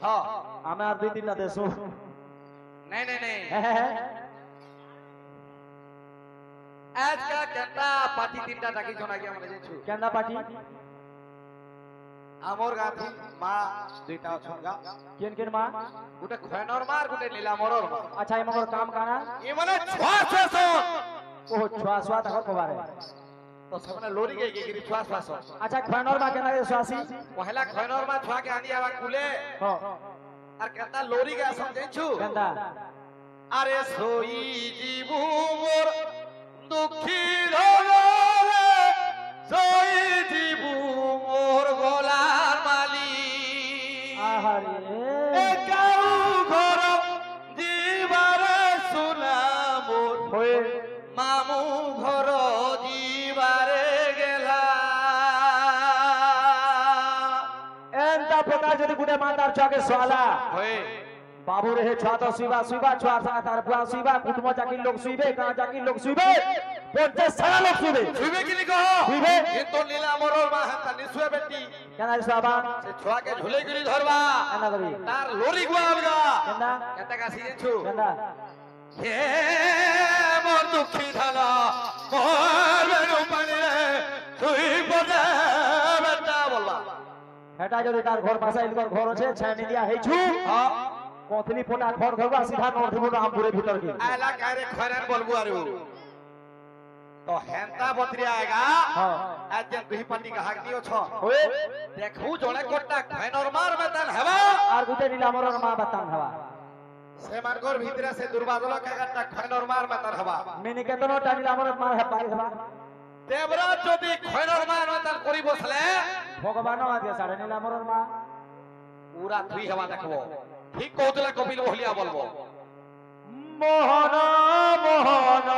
हाँ हमें और 2-3 ना देसो नहीं नहीं नहीं आज का केंदा पार्टी 3टा डाकी जोना गया हमरे जेछु केंदा पार्टी आमोर गाथी मा 2टा अछनगा केन केन मा गुटे खयनर मार गुटे नीला मरर मार अच्छा ये मगर काम काना ये माने छ्वास ओ छुआ तक पवारे तो सबने लोरी गई गिरी छ्वास अच्छा खयनर मा केना के स्वासी पहला खयनर मा छुआ के आनी आवा कुले हां और केंदा लोरी के समझेछु केंदा अरे सोई जीवु मोर दुखी रे सोई जीवु मोर गोलार माली आहारे एकाउ घर जीवारे सुना मोर होए मामू घर जीवारे गेला एंता प्रकार जदि गुटे मातार छुआ के स्वाला होए बाबू रहे छुआ तो सुइबा छुआ सा तार बुआ सुइबा कुटुंब जाकी लोग सुइबे कहां जाकी लोग सुइबे 50 सारा लोग सुइबे सुइबे कि कहो सुइबे ये तो नीला मरर मा हंता निसुए बेटी केना सुआबा से छुआ के झुले गिरी धरबा केना करी तार लोरी गुआ अलगा केना केता का सीजे छु केना हे मोर दुखी धला मोर बेनु पानी रे तुई बदे बेटा बोलबा हेटा जदि तार घर पासा इनकर घर আছে छानी दिया है छु हां कोथली फोटा घर घरवा सीधा नॉर्थ बोल हम पूरे भीतर के आला कारे खरन बोलबू आरु तो हेंता बतरी आएगा हां आज जन दुही पार्टी का हक दियो छ होए देखू जोने कोटा खैनर मार बेतन हवा और गुटे नीलामरन मा बतान हवा से मारगोर भीतर से दुर्बादला का गट्टा खैनर मार बेतन हवा मिनी केतनो टा नीलामरन मार है पारी हवा देवरा যদি খৈনর মার বেতন করি বসলে ভগবান আগে সাড়ে নীলামরন মা पूरा थ्री हवा देखबो ठीक कहतला कपिल बोलिया बोलबो मोहन मोहन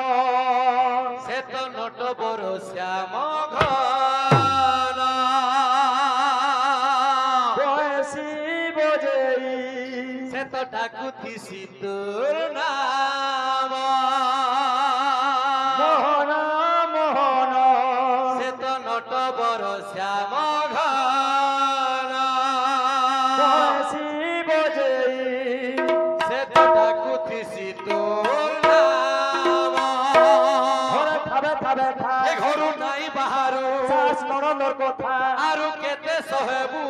से तो नट बड़ श्याम घन বয়সী বজেই से तो ডাকুতি সিতুর নাম মোহন মোহন से तो नट बड़ श्याम घन বয়সী বজেই से तो ডাকুতি সিতুর নাম ঘরে খাবে খাবে খা এ ঘরু নাই বাহারু শ্বাস নরনর কথা আরু কেতে সহেবু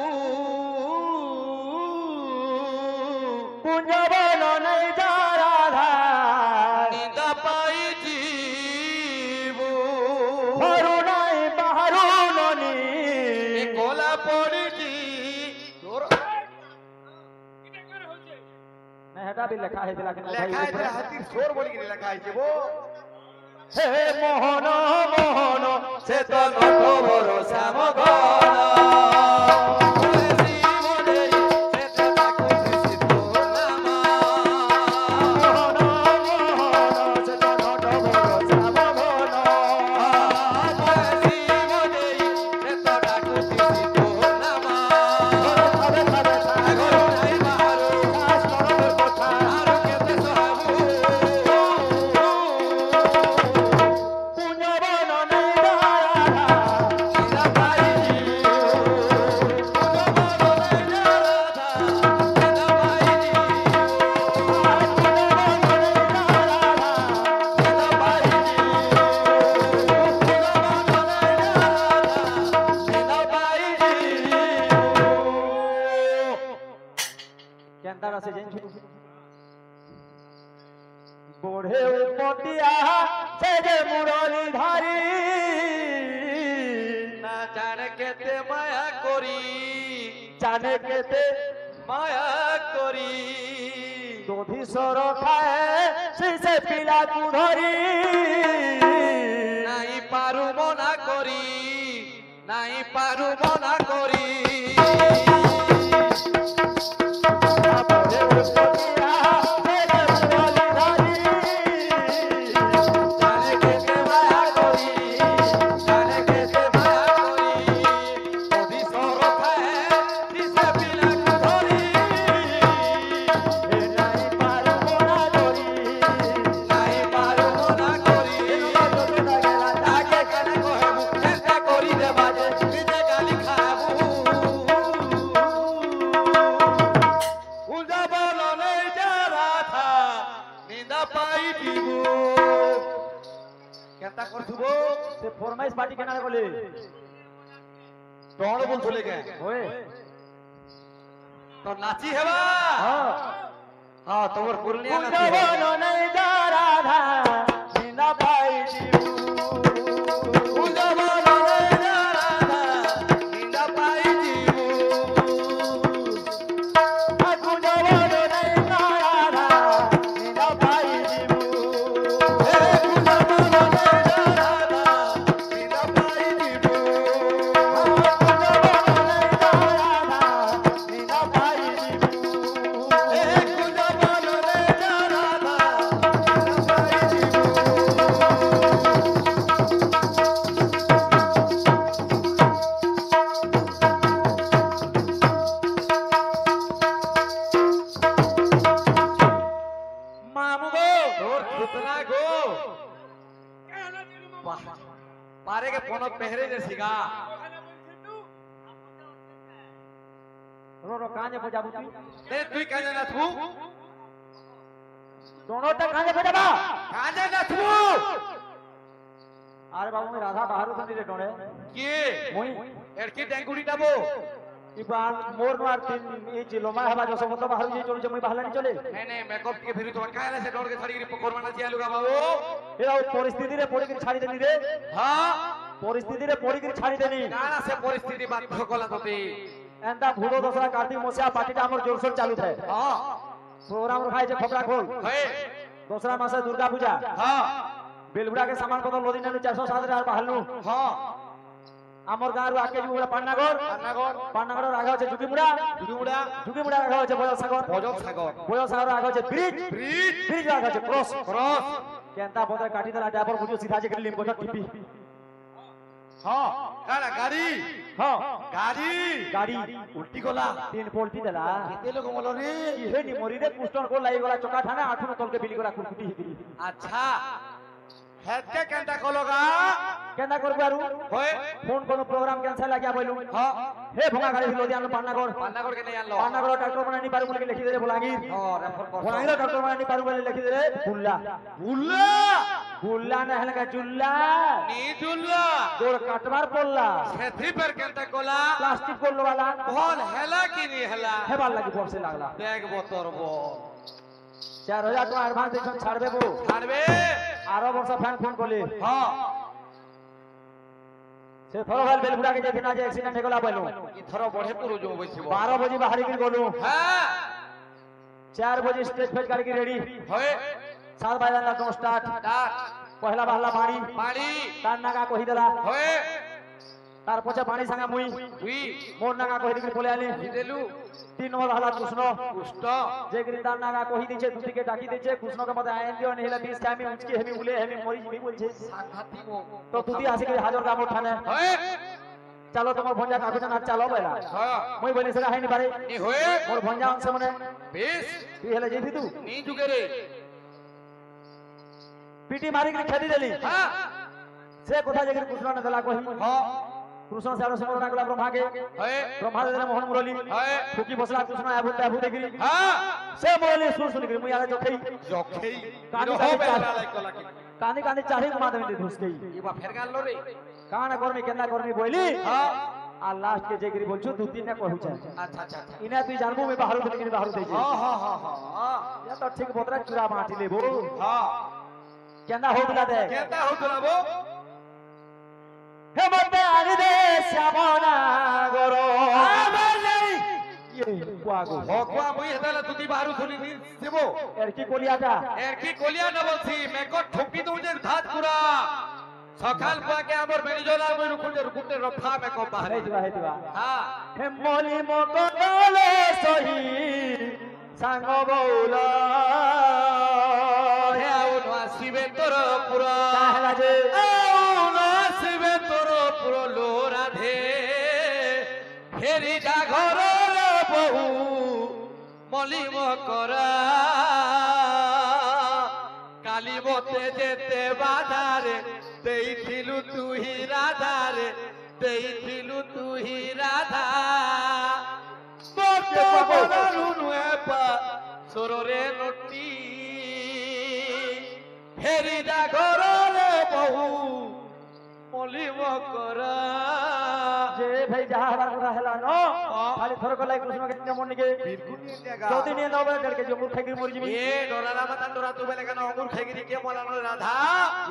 পুঞ্জবন নেই যারা নিন্দা পাই জীবু ঘরু নাই বাহারু ননি এ কোলা পড়িছি তোর না হেটা भी লেখা হয়েছিল কিন্তু ভাই লেখা আছে হাতির সোর বলি কি লেখা আছে গো হে মোহন মোহন সে তো নট বড় শ্যাম ঘন মোহন মোহন সে তো নট বড় শ্যাম ঘন খাবে খাবে খা শ্বাস নরনর কথা পুঞ্জবন নেই যারা কেন্দার আছে জানি বড়ে উপটিয়া সে যে মুরলি ধারি না জানে কেতে মায়া করি জানে কেতে মায়া করি দধি সর খায় সে পিলা কুধরি নাই পারু মনা করি নাই পারু মনা করি বড়ে উপটিয়া সে যে মুরলি ধারি জানে কেতে মায়া করি জানে কেতে মায়া করি যদি সর খায় দিশে পিলা ধরি নাই পারু মোরা ধরি নাই পারু মনা করি তাকে কেন কহেবু চেষ্টা করি দেবা যে নিজে গালি খাবু से फरमाइश पार्टी केना बोले तोड़ बोल चले गए ओए तो नाची हेबा हां हां तोर पूर्णिया नाची कुंजवनो नहीं जा राधा बिना भाई जीव कुंजवनो नहीं जा राधा बिना भाई जीव कुंजवनो नहीं जा राधा बिना भाई जीव हे कुंजवनो नहीं जा राधा बिना भाई जीव पारे के फोन पहरे जैसीगा रो रो काने बजाबू तू ते तू कहे ना तू दोनों तक काने बजाबा काजे ना तू अरे बाबू मैं राधा बाहर उतनी रे डोणे के मोई एड़की टैंकुड़ी टाबो इबान मोर नोर तीन ई जिलोमा हवा जो सब तो बाहर जे चले जमुई बाहर नहीं चले नहीं मेकअप के फिर तो काहे से डोड़ के छड़ी के पकोरवाना चियालुगा बाबू एरा परिस्थिति रे पड़ी के छाड़ी देनी रे हां परिस्थिति रे पड़ी के छाड़ी देनी काना से परिस्थिति बाध्य कोला तोते एंदा भूलो दसरा कार्तिक मसिया पार्टी टा हमर जोरसोर चालू थाए हां प्रोग्राम रखाय जे खपरा खोल हे दूसरा मासे दुर्गा पूजा हां बेलबुड़ा के सामान बदल लोदिन ने 407 रे बाहरनु हां आमर गाँव आके जो पान्नागढ़ पान्नागढ़ आगे होचे जुगीमुड़ा जुगीमुड़ा आगे होचे बजल सागर आगे होचे ब्रिज आगे होचे क्रॉस केंता बोतल काटी दला ड्राइवर बुझो सीधा जे लिम को टीपी हां काना गाड़ी हां गाड़ी उल्टी गोला तीन पोल्टी दला केते लोग मोलो रे हे नी मोरी रे कुस्टन को लाई गोला चका थाना आठु न तोल के बिली गोला कुटकुटी हितरी अच्छा हेड के केंता कोलोगा केंता करबारू होय फोन कोनो प्रोग्राम कैंसिल लागिया बोलू हां हे भंगा गाड़ी लोदियान पान्नागढ़ के नहीं आनलो पान्नागढ़ डॉक्टर बना नहीं पारू बोल के लिखी दे रे बोलांगीर हां रेफर कर बोलांगीर डॉक्टर बना नहीं पारू बोल के लिखी दे रे बुल्ला बुल्ला न हलगा जुल्ला नी जुल्ला गोड़ काटमार पोल्ला छेत्री पर केंता कोला प्लास्टिक पोल्लो वाला बोल हेला की नहीं हेला हेबाल लगी फोर से लागला देख बोतोर बो 4000 टका एडवांस देछन छाड़बे बो छाड़बे आरो वर्ष फैन फोन कोले हां से थरो भाल बेलबुड़ा के जे ना जे एक्सीडेंट हेगला बोलू ई थरो बढ़े पुरो जो बसिबो 12 बजे बाहरी के गोलू हां 4 बजे स्टेज पे गाड़ी की रेडी होय 7 बजे ना स्टार्ट पहला बहला पानी तार नागा कहि देला होय तार पछे पानी संगा मुई मोर नागा कहि दिकरी बोले आली देलु 3 नंबर हला कृष्ण कुष्ट जे गिरी तार नागा कहि दिछे दुती के डाकी दिछे कृष्ण के मते आयन दियो नेला 20 टाइम में उचके हेमी उले हेमी मोरी मी बोलछे सांघाती वो तो तुती आसी के हाजर काम उठाने होय चलो तुम्हार भंजा काकू जना चलो बेला हां मुई बोले सगा है नि पारे नी होय मोर भंजा अंश मने 20 तू हेले जेथि तू नी जुगे रे पीटी मारी के खेदी देली हां से कोथा जे कृष्ण ने देला कहि हां कृष्ण से आरो ना गला ब्रह्मा के होय ब्रह्मा दे मोहन मुरली होय फुकी बसला कृष्ण आबू देखरी हां से मुरली सुन के मुई आले जोखई कानी हो बेला लाइक कोला की कानी चाहे माधव दे घुस गई ई बा फेर गाल लो रे काना करमी केना करमी बोली हां आ लास्ट के जेगिरी बोलछु दू तीन ने कहू छै अच्छा इना तू जानबो में बाहर उतरी बाहर दे छै हां या तो ठीक बोतरा चुरा माटी लेबो हां केना हो दिला दे केता हो दुलाबो हे मते आनी दे श्यामना गरो ये कुआगो भगवा मुई हेताला तुती बाहरु थुली नी देबो एरकी कोलियाटा एरकी कोलिया न बोलছি মেকো ঠকি দউজে ধাত পুরা সকাল পাকে আমর বেনিজলা মই রুকুটে রফা মেকো বাহারে हे दिवा हां हे मोली मको दले सही सांग बौला হে আউন আসিবে তোর পুরা कहला जे আউন আসিবে তোর পুরো লো রাধে হেরি যা ঘর বহু মলি মকরা কালি মতে যেতে বাধারে দেইছিলু তুহি রাধারে দেইছিলু তুহি রাধা মতে বলালু নুয়ে পা সররে নটি হেরি যা ঘররে বহু মলি মকরা যে ভাই যাহা হবার কথা হেলা ন খালি থর কলাই কৃষ্ণ কে কেমন নিকে বিলকুল নিয়ে জায়গা যদি নিয়ে দাও বেটা কে জমুর খাইকি মরি যাবি এ ডরালা মাতা ডরা তু বেলে কেন অঙ্গুর খাইগিরি কে বলানো রাধা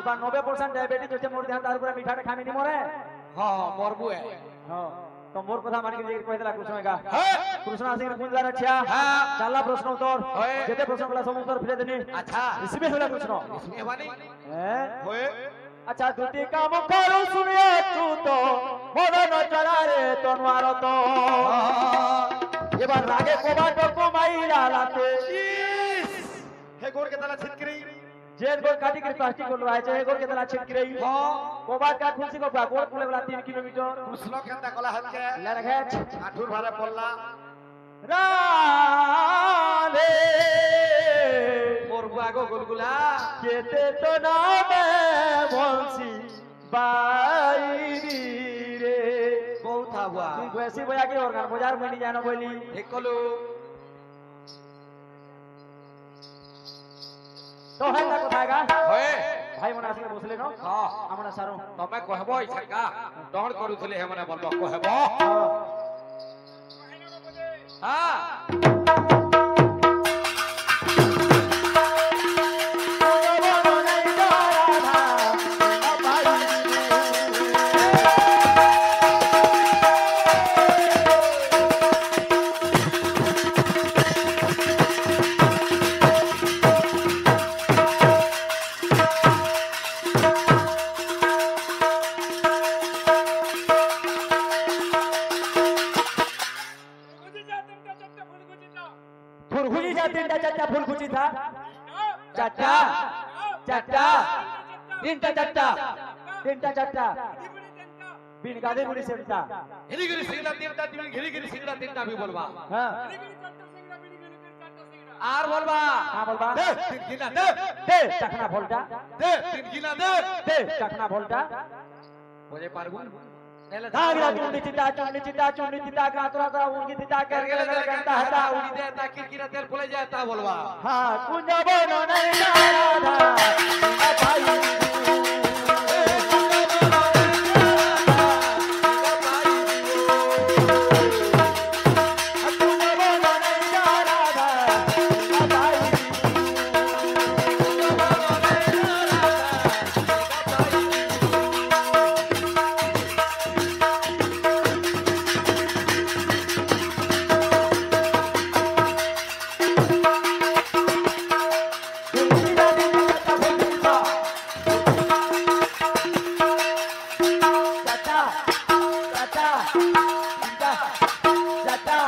ইবা 90% ডায়াবেটিস হচ্ছে মোর দেহ তার উপরে মিঠাটা খামি নি মরে হ্যাঁ মরবু এ হ্যাঁ তো মোর কথা মানি কে কই দিলা কৃষ্ণ কা হ্যাঁ কৃষ্ণ আসির পুঞ্জার আচ্ছা হ্যাঁ চালা প্রশ্ন উত্তর হয়। যেতে প্রশ্ন গুলা সব উত্তর ফিরে দেনি আচ্ছা ইসবে হলা কৃষ্ণ এবানি হ্যাঁ হয়ে আচ্ছা দুটি কাম করু শুনিয়া চুত মদন চলারে তনওয়ার তো এবার রাগে কোবাট কমাইলা লাতে হে গোর কে তালা ছিটকিরি যে গোল কাটি করে প্লাস্টিক করলো আছে হে গোল কে তালা ছিটকি রই কোবাট কা খুলছি কো গোল ফুলে গলা 3 কিলোমিটার কুসলো কেন্দা কলা হালকে লড়গে আঠুর ভারে পড়লা রালে মরবু আগো গোলগুলা কেতে তো নামে বলছি বাইরি রে বহুত হাওয়া তুই বেশি বয়া কি ওর গান বাজার মনি জানো বলি ঠিক কলু তো হেলা কোথায় গা হয়ে ভাই মনে আসলে বসলে ন হ্যাঁ আমরা সারো তমে কহব ইছাকা দহন করুথলে হে মানে বলব কহব হ্যাঁ फुलगुजी जा तीनटा चारटा फुलगुजी था चारटा चारटा तीनटा चारटा तीनटा चारटा बिन गादे बुड़ी सेमता ঘিরিগিরি সিংড়া তিনটা তুমি ঘিরিগিরি সিংড়া তিনটা আমি বলবা हां আর বলবা हां बोलबा দে তিন গিনা দে दे चखना भोल्टा দে তিন গিনা দে दे चखना भोल्टा বলে পারবো নেলে धागरा चुंडी चिता कातरा ता उनकी चिता कर গেলে के গেন্তা गंता হাতা हटा উড়ি দে তা কিরকিরা তেল পড়ে যায় তা বলবা हां कुंजा बनो नहीं राधा भाई Jata.